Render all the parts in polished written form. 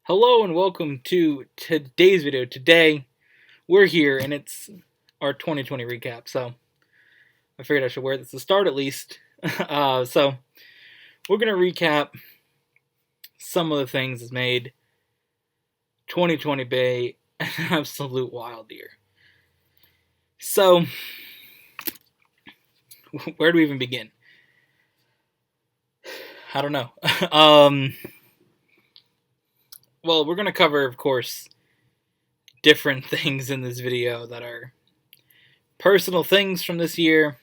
Hello and welcome to today's video. Today, we're here and it's our 2020 recap. So, I figured I should wear this to start at least. So, we're going to recap some of the things that made 2020 Bay an absolute wild year. So, where do we even begin? I don't know. Well, we're going to cover, of course, different things in this video that are personal things from this year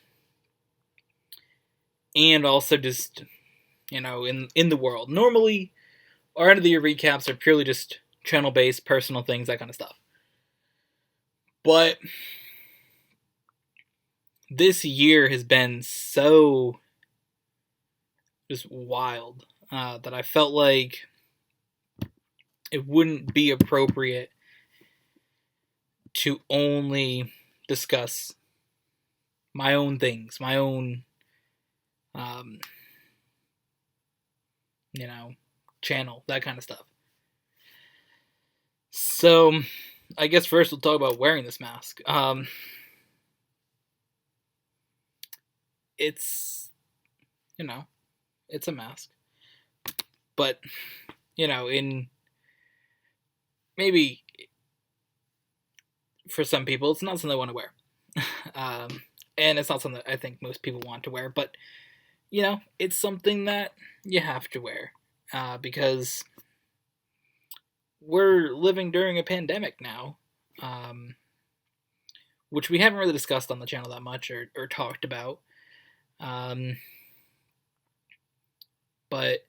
and also just in the world. Normally, our end of the year recaps are purely just channel based, personal things, that kind of stuff. But this year has been so just wild that I felt like it wouldn't be appropriate to only discuss my own things, my own, um, channel, that kind of stuff. So, I guess first we'll talk about wearing this mask. It's, it's a mask. But, in maybe for some people, it's not something they want to wear. And it's not something that I think most people want to wear, but, it's something that you have to wear because we're living during a pandemic now, which we haven't really discussed on the channel that much or talked about. But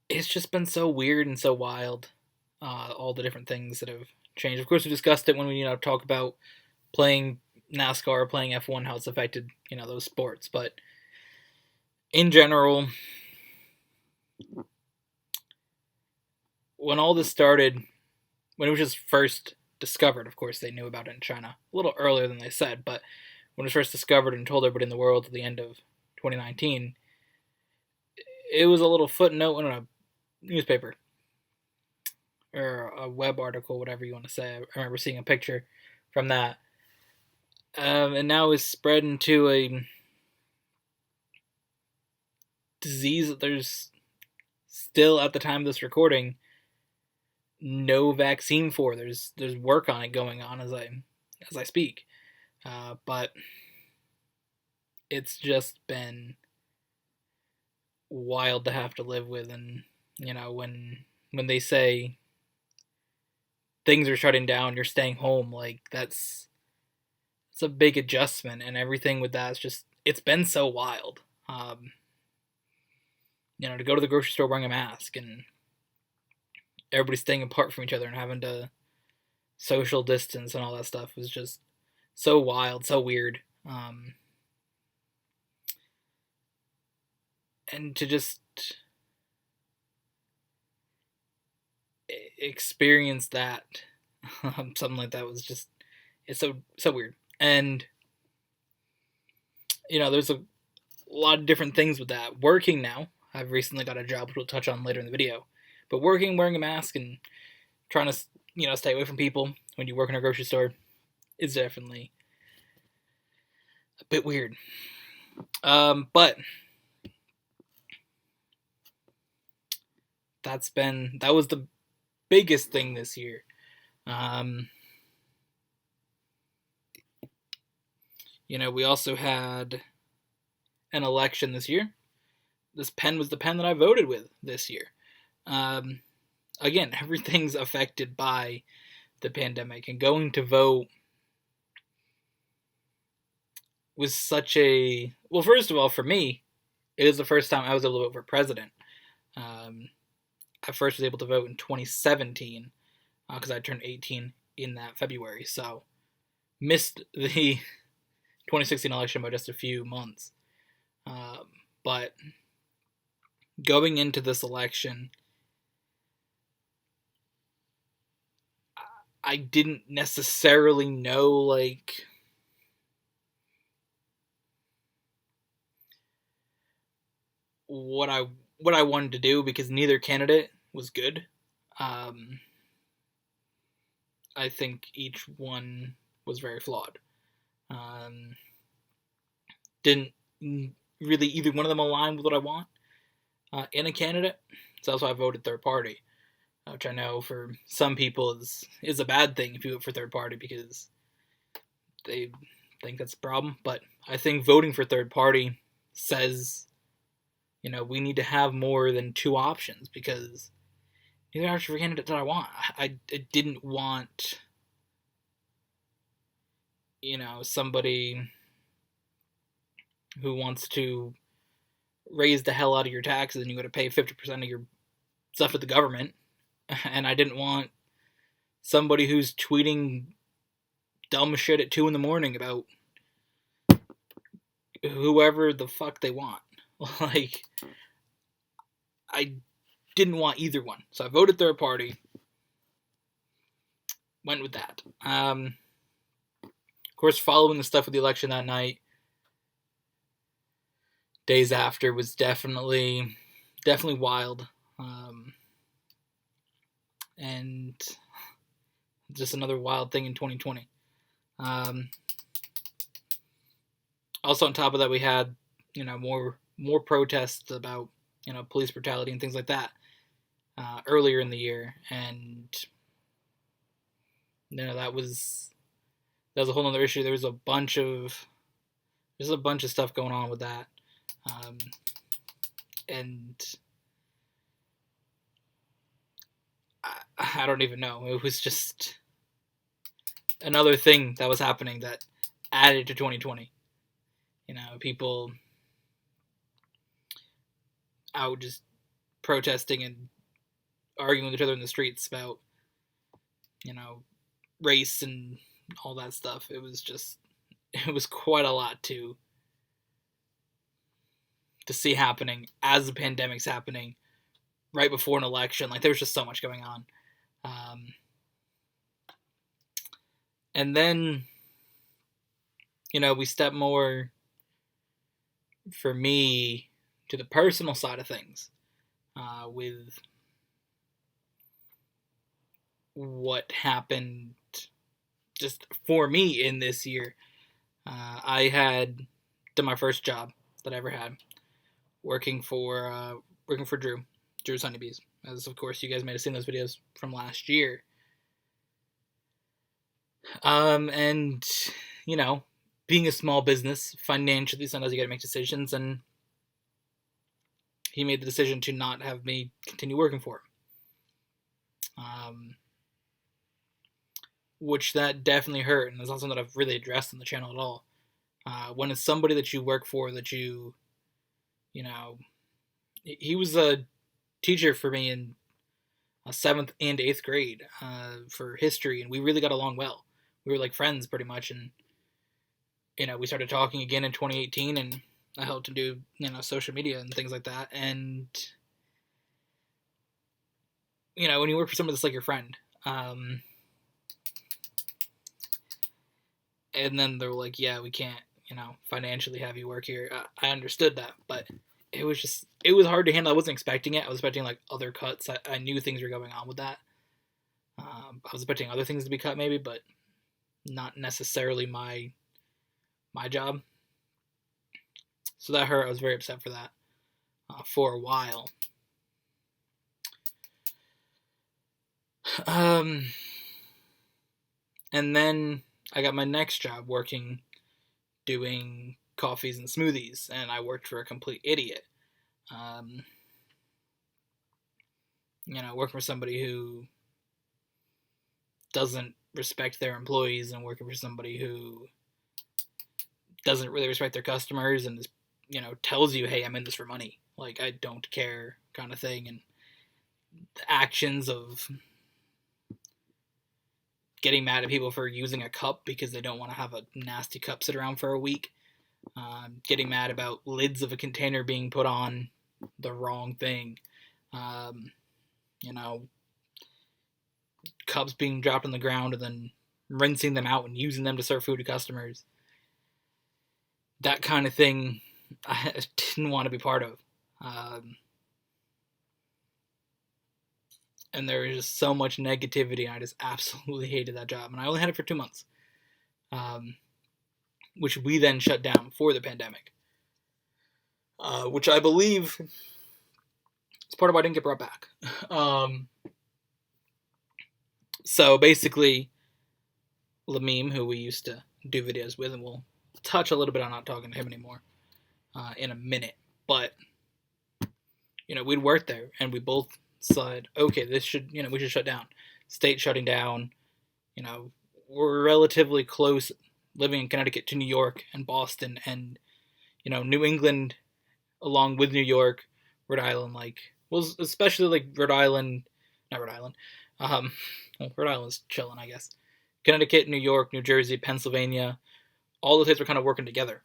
it's just been so weird and so wild, all the different things that have changed. Of course, we discussed it when we talk about playing NASCAR, playing F1, how it's affected those sports. But in general, when all this started, when it was just first discovered, of course they knew about it in China a little earlier than they said, but when it was first discovered and told everybody in the world at the end of 2019, it was a little footnote in a newspaper or a web article, whatever you want to say. I remember seeing a picture from that. And now it's spread into a disease that there's still, at the time of this recording, no vaccine for. There's work on it going on as I speak, but it's just been wild to have to live with. And when they say things are shutting down, you're staying home, like it's a big adjustment, and everything with that is just, it's been so wild. To go to the grocery store wearing a mask and everybody staying apart from each other and having to social distance and all that stuff was just so wild, so weird. And to just experience that, something like that was just, it's so weird. And there's a lot of different things with that. Working now, I've recently got a job, which we'll touch on later in the video. But working, wearing a mask, and trying to stay away from people when you work in a grocery store is definitely a bit weird. But that was the biggest thing this year. We also had an election this year. This pen was the pen that I voted with this year. Again, everything's affected by the pandemic, and going to vote was such a, well, first of all, for me, it was the first time I was able to vote for president. I first was able to vote in 2017 because I turned 18 in that February, so missed the 2016 election by just a few months. But going into this election, I didn't necessarily know, like, what I wanted to do, because neither candidate was good. I think each one was very flawed. Didn't really either one of them align with what I want in a candidate. So that's why I voted third party, which I know for some people is a bad thing if you vote for third party because they think that's a problem. But I think voting for third party says, we need to have more than two options because neither option for candidate that I want. I didn't want, somebody who wants to raise the hell out of your taxes and you got to pay 50% of your stuff to the government. And I didn't want somebody who's tweeting dumb shit at 2 a.m. about whoever the fuck they want. Like, I didn't want either one. So I voted third party. Went with that. Of course, following the stuff with the election that night, days after was definitely wild. And just another wild thing in 2020. Also on top of that, we had, more protests about, police brutality and things like that earlier in the year. And, that was a whole other issue. There was a bunch of stuff going on with that. And I don't even know. It was just another thing that was happening that added to 2020. People out just protesting and arguing with each other in the streets about, race and all that stuff. It was quite a lot to see happening as the pandemic's happening right before an election. Like, there's just so much going on. And then, we step more, for me, to the personal side of things, with what happened just for me in this year. I had done my first job that I ever had, working for Drew's Honeybees, as of course you guys may have seen those videos from last year. And being a small business financially, sometimes you got to make decisions, and he made the decision to not have me continue working for him. Which that definitely hurt, and it's not something that I've really addressed on the channel at all. When it's somebody that you work for, that he was a teacher for me in 7th and 8th grade for history, and we really got along well. We were like friends pretty much, and we started talking again in 2018, and I helped him do social media and things like that. And when you work for somebody that's like your friend, and then they're like, yeah, we can't financially have you work here. I understood that, but it was hard to handle. I wasn't expecting it. I was expecting like other cuts. I knew things were going on with that. I was expecting other things to be cut maybe, but not necessarily my job. So that hurt. I was very upset for that for a while. And then I got my next job doing coffees and smoothies, and I worked for a complete idiot. Working for somebody who doesn't respect their employees, and working for somebody who doesn't really respect their customers, and tells you, hey, I'm in this for money. Like, I don't care kind of thing. And the actions of getting mad at people for using a cup because they don't want to have a nasty cup sit around for a week. Getting mad about lids of a container being put on the wrong thing. Cups being dropped on the ground and then rinsing them out and using them to serve food to customers. That kind of thing I didn't want to be part of. and there was just so much negativity. I just absolutely hated that job, and I only had it for 2 months, which we then shut down for the pandemic, which I believe is part of why I didn't get brought back. So basically, Lamim, who we used to do videos with, and we'll touch a little bit on not talking to him anymore in a minute, but we'd worked there, and we both said, okay, we should shut down. State shutting down. We're relatively close, living in Connecticut, to New York and Boston, and New England, along with New York, Rhode Island, especially like Rhode Island, not Rhode Island. Rhode Island's chilling, I guess. Connecticut, New York, New Jersey, Pennsylvania, all the states were kind of working together.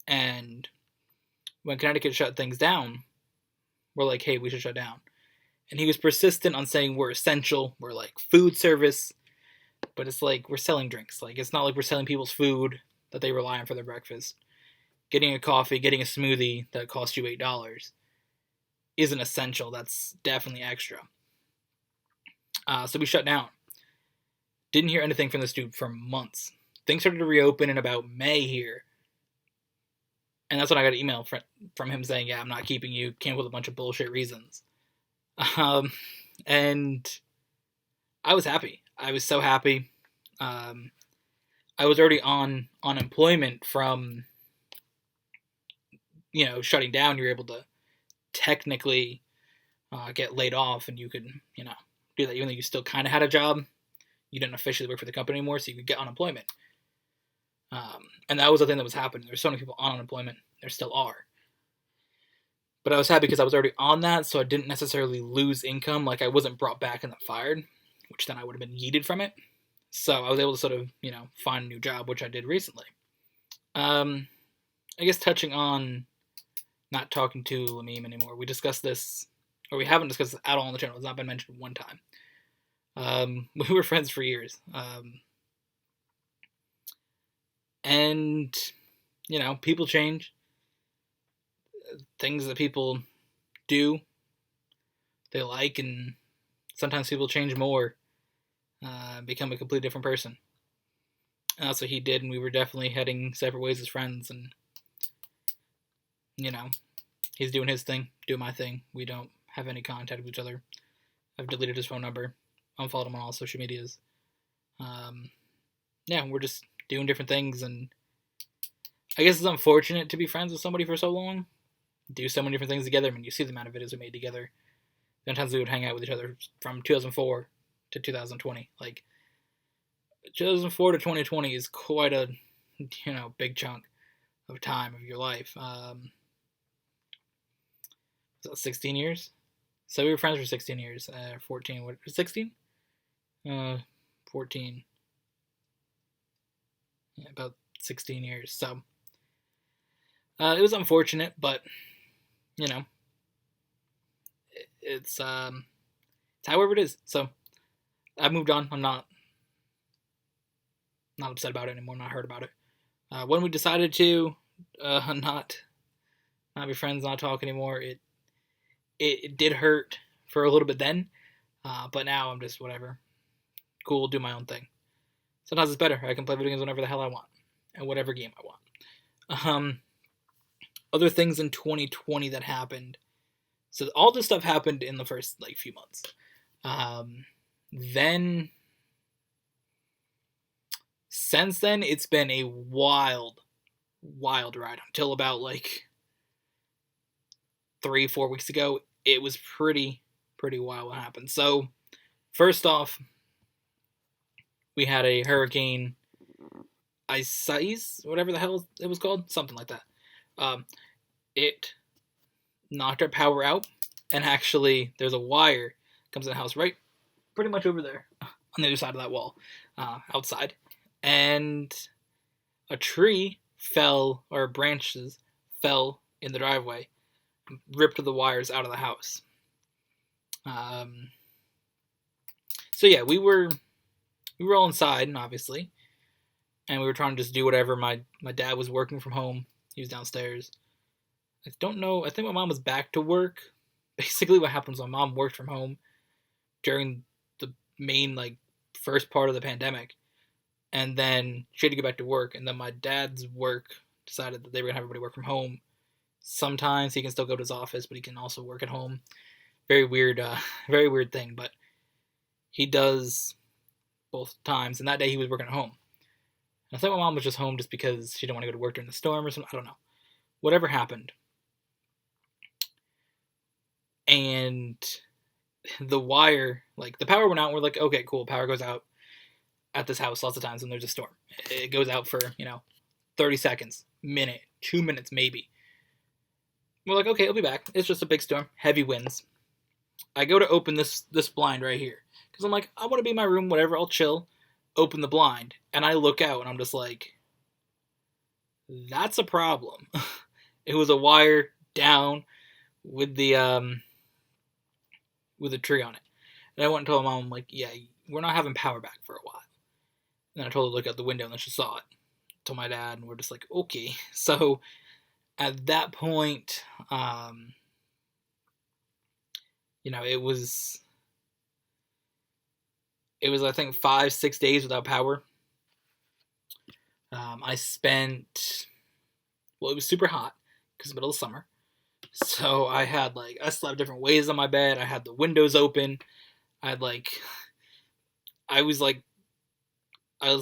And when Connecticut shut things down, we're like, hey, we should shut down. And he was persistent on saying we're essential, we're like food service, but it's like we're selling drinks. Like, it's not like we're selling people's food that they rely on for their breakfast. Getting a coffee, getting a smoothie that costs you $8 isn't essential. That's definitely extra. So we shut down. Didn't hear anything from this dude for months. Things started to reopen in about May here. And that's when I got an email from him saying, yeah, I'm not keeping you. Came with a bunch of bullshit reasons. And I was happy. I was so happy. I was already on unemployment from, shutting down. You're able to technically get laid off, and you could, do that even though you still kind of had a job. You didn't officially work for the company anymore, so you could get unemployment. And that was the thing that was happening. There's so many people on unemployment. There still are. But I was happy because I was already on that, so I didn't necessarily lose income. Like, I wasn't brought back and then fired, which then I would have been yeeted from it. So I was able to sort of, find a new job, which I did recently. I guess touching on not talking to Lamim anymore. We discussed this, or we haven't discussed this at all on the channel. It's not been mentioned one time. We were friends for years. And, people change. Things that people do, they like, and sometimes people change more, become a completely different person. And that's what he did, and we were definitely heading separate ways as friends, and, he's doing his thing, doing my thing. We don't have any contact with each other. I've deleted his phone number, unfollowed him on all social medias. We're just doing different things, and I guess it's unfortunate to be friends with somebody for so long, do so many different things together. I mean, you see the amount of videos we made together. Sometimes we would hang out with each other from 2004 to 2020. Like, 2004 to 2020 is quite a, big chunk of time of your life. 16 years? So we were friends for 16 years. 14, what, 16? 14. Yeah, about 16 years. So, it was unfortunate, but, it's however it is. So, I moved on. I'm not upset about it anymore. Not hurt about it. When we decided to not be friends, not talk anymore, it did hurt for a little bit then, but now I'm just whatever. Cool, do my own thing. Sometimes it's better. I can play video games whenever the hell I want, and whatever game I want. Other things in 2020 that happened. So all this stuff happened in the first few months. Then, since then, it's been a wild ride. Until about 3-4 weeks ago, it was pretty wild what happened. So, first off, we had a hurricane, Isaias, whatever the hell it was called, something like that. It knocked our power out, and actually, there's a wire comes in the house right pretty much over there on the other side of that wall, outside, and a tree fell, or branches fell in the driveway, ripped the wires out of the house. So yeah, we were all inside, obviously, and we were trying to just do whatever. My dad was working from home. He was downstairs. I don't know. I think my mom was back to work. Basically, what happened was my mom worked from home. during the main first part of the pandemic, and then she had to go back to work, and then my dad's work decided that they were gonna have everybody work from home. Sometimes he can still go to his office, but he can also work at home. Very weird, very weird thing, but he does both times. And that day he was working at home. And I think my mom was just home just because she didn't want to go to work during the storm or something. I don't know. Whatever happened. And the wire, the power went out. We're like, okay, cool. Power goes out at this house lots of times when there's a storm. It goes out for, 30 seconds, minute, 2 minutes maybe. We're like, okay, it'll be back. It's just a big storm, heavy winds. I go to open this blind right here because I'm like, I want to be in my room, whatever. I'll chill. Open the blind, and I look out, and I'm just like, that's a problem. It was a wire down with the tree on it, and I went and told my mom, I'm like, yeah, we're not having power back for a while. And I told her to look out the window, and then she saw it. Told my dad, and we're just like, okay. So at that point, it was I think 5-6 days without power. I spent, it was super hot because it's the middle of summer. So I had I slept different ways on my bed. I had the windows open. I would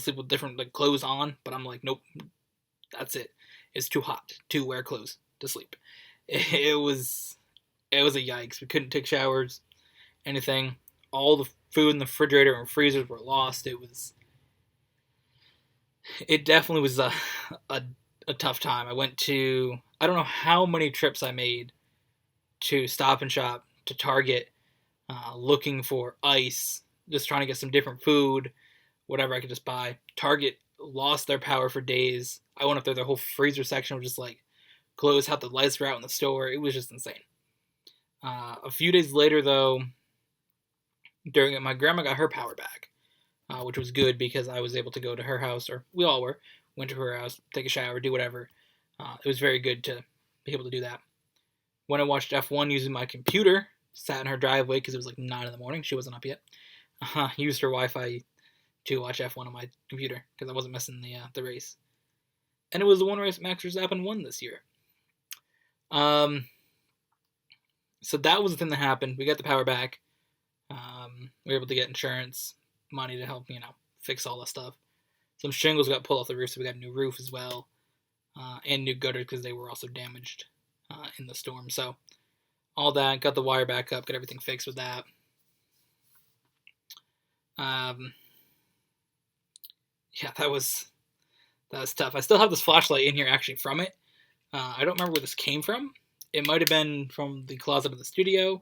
sleep with different clothes on, but I'm like, nope, that's it. It's too hot to wear clothes to sleep. It was a yikes. We couldn't take showers, anything. All the food in the refrigerator and freezers were lost. It definitely was a tough time. I don't know how many trips I made to Stop and Shop, to Target, looking for ice, just trying to get some different food, whatever I could just buy. Target lost their power for days. I went up there, their whole freezer section was just closed, how the lights were out in the store. It was just insane. A few days later, though, during it, my grandma got her power back, which was good because I was able to go to her house, or we all went to her house, take a shower, do whatever. It was very good to be able to do that. When I watched F1 using my computer, sat in her driveway because it was 9 in the morning. She wasn't up yet. Used her Wi-Fi to watch F1 on my computer because I wasn't missing the race. And it was the one race Max Verstappen won this year. So that was the thing that happened. We got the power back. We were able to get insurance money to help, fix all that stuff. Some shingles got pulled off the roof, so we got a new roof as well. And new gutters because they were also damaged in the storm. So all that, got the wire back up, got everything fixed with that. Yeah, that was tough. I still have this flashlight in here actually from it. I don't remember where this came from. It might have been from the closet of the studio.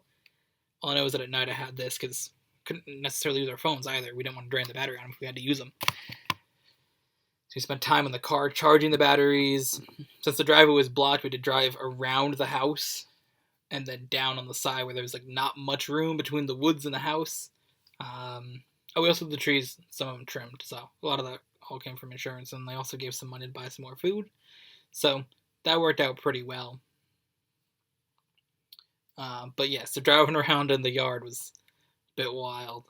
All I know is that at night I had this because couldn't necessarily use our phones either. We didn't want to drain the battery on them if we had to use them. So we spent time in the car charging the batteries. Since the driveway was blocked, we had to drive around the house and then down on the side where there was not much room between the woods and the house. We also had the trees, some of them trimmed, so a lot of that all came from insurance, and they also gave some money to buy some more food. So that worked out pretty well. But yeah, so driving around in the yard was a bit wild.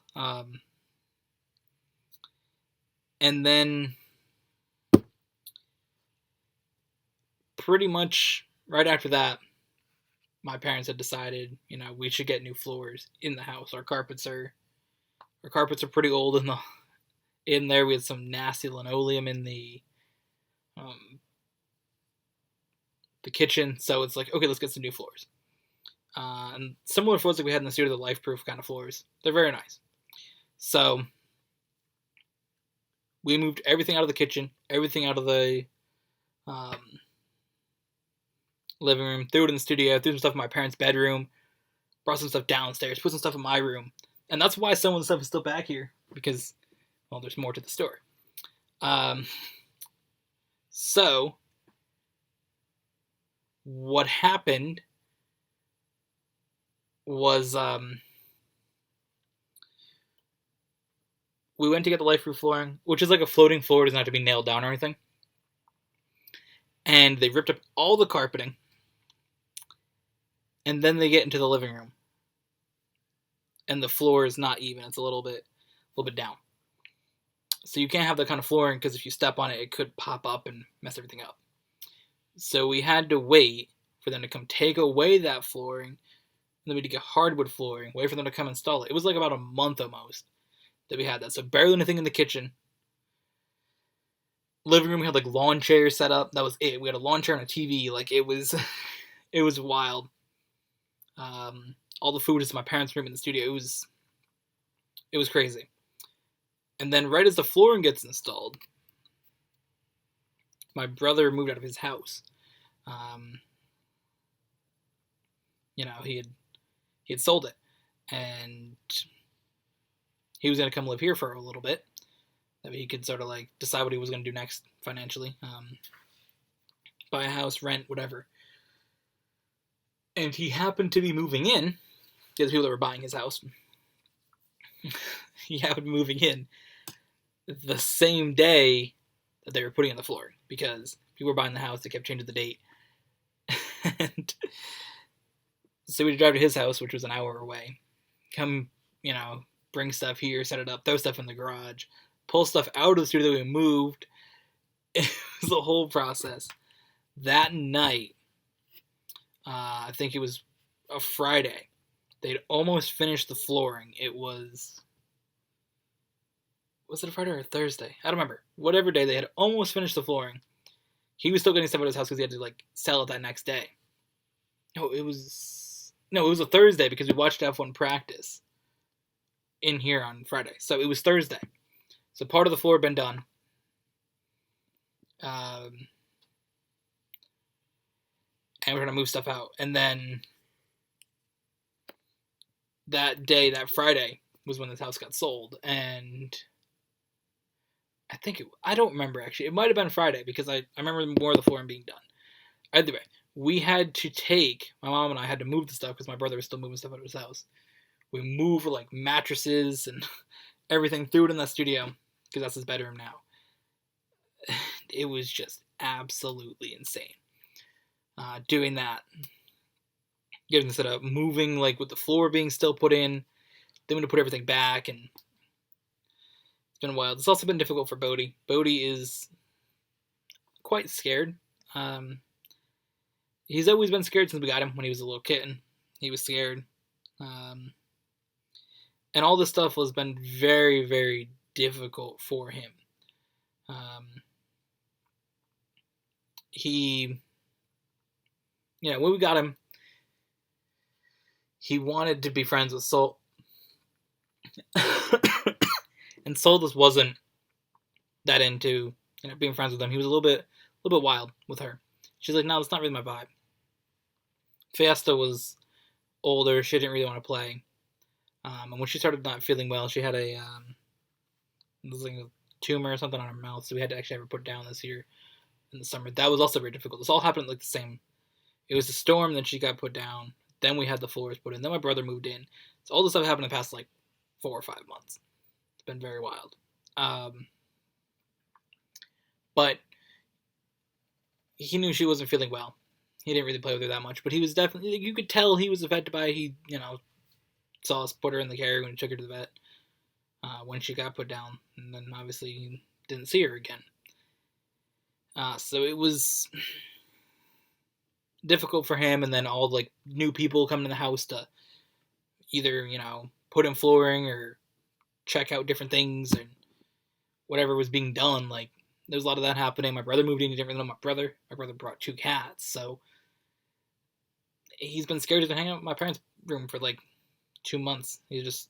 And then pretty much right after that, my parents had decided, we should get new floors in the house. Our carpets are pretty old in there. We had some nasty linoleum in the kitchen, so it's okay, let's get some new floors. And similar floors we had in the studio, the LifeProof kind of floors. They're very nice. So we moved everything out of the kitchen, everything out of the living room, threw it in the studio, threw some stuff in my parents' bedroom, brought some stuff downstairs, put some stuff in my room. And that's why some of the stuff is still back here, because, well, there's more to the story. So what happened was we went to get the LifeProof flooring, which is a floating floor. It doesn't have to be nailed down or anything. And they ripped up all the carpeting. And then they get into the living room. and the floor is not even. It's a little bit down. So you can't have that kind of flooring because if you step on it, it could pop up and mess everything up. So we had to wait for them to come take away that flooring, and then we had to get hardwood flooring, wait for them to come install it. It was like about a month almost that we had that. So barely anything in the kitchen. Living room, we had like lawn chairs set up. That was it. We had a lawn chair and a TV. Like it was wild. All the food is in my parents' room in the studio. It was crazy. And then right as the flooring gets installed, my brother moved out of his house. He had sold it, and he was going to come live here for a little bit. That he could sort of like decide what he was going to do next financially, buy a house, rent, whatever. And he happened to be moving in. The people that were buying his house. He happened to be moving in the same day that they were putting in the flooring, because people were buying the house. They kept changing the date. And so we'd drive to his house, which was an hour away. Come, bring stuff here, set it up, throw stuff in the garage, pull stuff out of the studio that we moved. It was the whole process. That night, I think it was a Friday, they'd almost finished the flooring. It was it a Friday or a Thursday? I don't remember. Whatever day, they had almost finished the flooring. He was still getting stuff out of his house because he had to sell it that next day. No, it was a Thursday because we watched F1 practice in here on Friday. So it was Thursday. So part of the floor had been done. And we're going to move stuff out. And then that day, that Friday, was when this house got sold. And I don't remember actually. It might have been Friday because I remember more of the flooring being done. Either way, my mom and I had to move the stuff because my brother was still moving stuff out of his house. We moved mattresses and everything, threw it in that studio because that's his bedroom now. It was just absolutely insane. Doing that, getting set up, moving with the floor being still put in, then to put everything back, and it's been wild. It's also been difficult for Bodhi. Bodhi is quite scared. He's always been scared since we got him when he was a little kitten. He was scared. And all this stuff has been very, very difficult for him. When we got him, he wanted to be friends with Sol. And Sol just wasn't that into being friends with him. He was a little bit wild with her. She's like, no, that's not really my vibe. Fiesta was older. She didn't really want to play. And when she started not feeling well, she had a tumor or something on her mouth, so we had to actually have her put down this year in the summer. That was also very difficult. This all happened the same. It was a storm, then she got put down. Then we had the floors put in. Then my brother moved in. So all this stuff happened in the past 4 or 5 months. It's been very wild. But he knew she wasn't feeling well. He didn't really play with her that much, but he was definitely, you could tell he was affected by it. He, saw us put her in the carrier when he took her to the vet when she got put down, and then obviously didn't see her again. So it was difficult for him, and then all new people coming in the house to either put in flooring or check out different things and whatever was being done. There was a lot of that happening. My brother moved in. He didn't really know my brother. My brother brought 2 cats, so he's been scared. He's been hanging out in my parents' room for 2 months. He just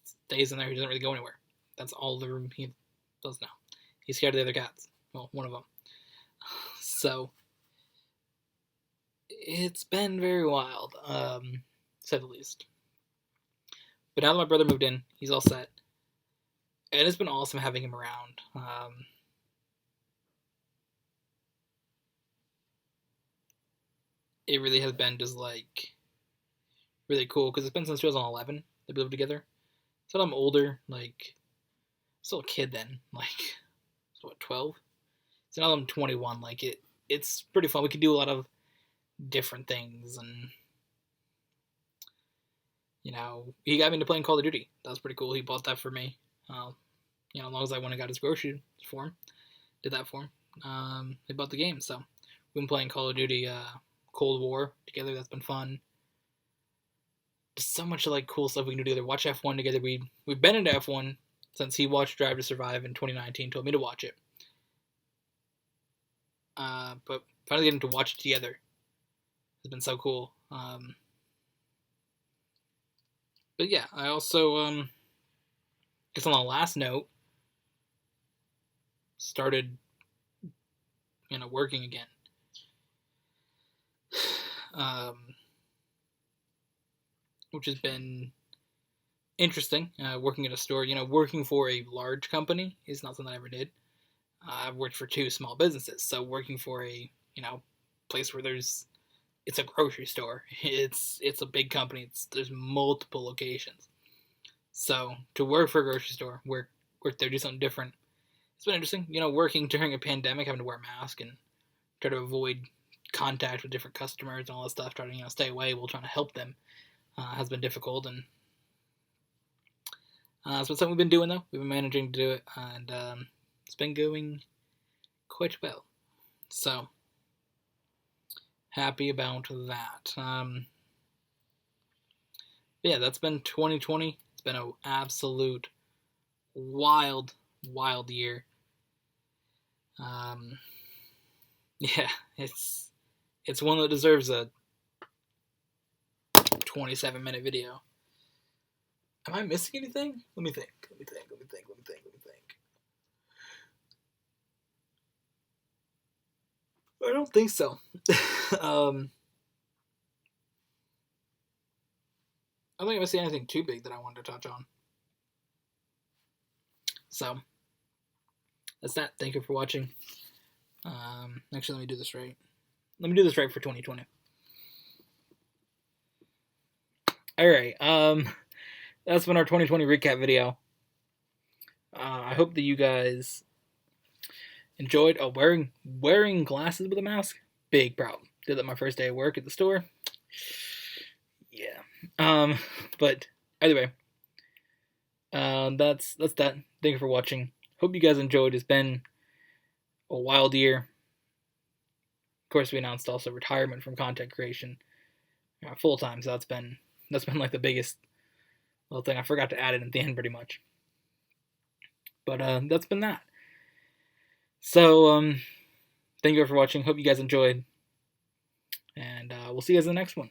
stays in there. He doesn't really go anywhere. That's all the room he does now. He's scared of the other cats. Well, one of them. So it's been very wild, to say the least. But now that my brother moved in, he's all set. And it's been awesome having him around. It really has been just really cool, because it's been since 2011 that we lived together. So I'm older, still a kid then, 12? So now I'm 21, it's pretty fun. We can do a lot of different things, and He got me into playing Call of Duty. That was pretty cool. He bought that for me. As long as I went and got his groceries for him, did that for him. He bought the game, so we've been playing Call of Duty Cold War together. That's been fun. Just so much cool stuff we can do together. Watch F1 together. We've been into F1 since he watched Drive to Survive in 2019. Told me to watch it. But finally getting to watch it together has been so cool. But yeah, I also guess on the last note, started working again. Which has been interesting. Working at a store, working for a large company is not something I ever did. I've worked for 2 small businesses, so working for a place where it's a grocery store. It's a big company. There's multiple locations. So to work for a grocery store, work there, do something different. It's been interesting. Working during a pandemic, having to wear a mask and try to avoid contact with different customers and all that stuff. Try to stay away while trying to help them has been difficult, and it's been something we've been doing though. We've been managing to do it, and it's been going quite well. So happy about that. Yeah, that's been 2020. It's been an absolute wild year. Yeah, it's one that deserves a 27-minute video. Am I missing anything? Let me think. I don't think so. I don't think I'm missing anything too big that I wanted to touch on. So, that's that. Thank you for watching. Actually, let me do this right. Let me do this right for 2020. Alright, that's been our 2020 recap video. I hope that you guys enjoyed. Wearing glasses with a mask, big problem. Did that my first day of work at the store. Yeah. But either way, that's that. Thank you for watching. Hope you guys enjoyed. It's been a wild year. Of course, we announced also retirement from content creation full time. So that's been the biggest little thing. I forgot to add it at the end pretty much. But that's been that. So thank you for watching. Hope you guys enjoyed, and we'll see you guys in the next one.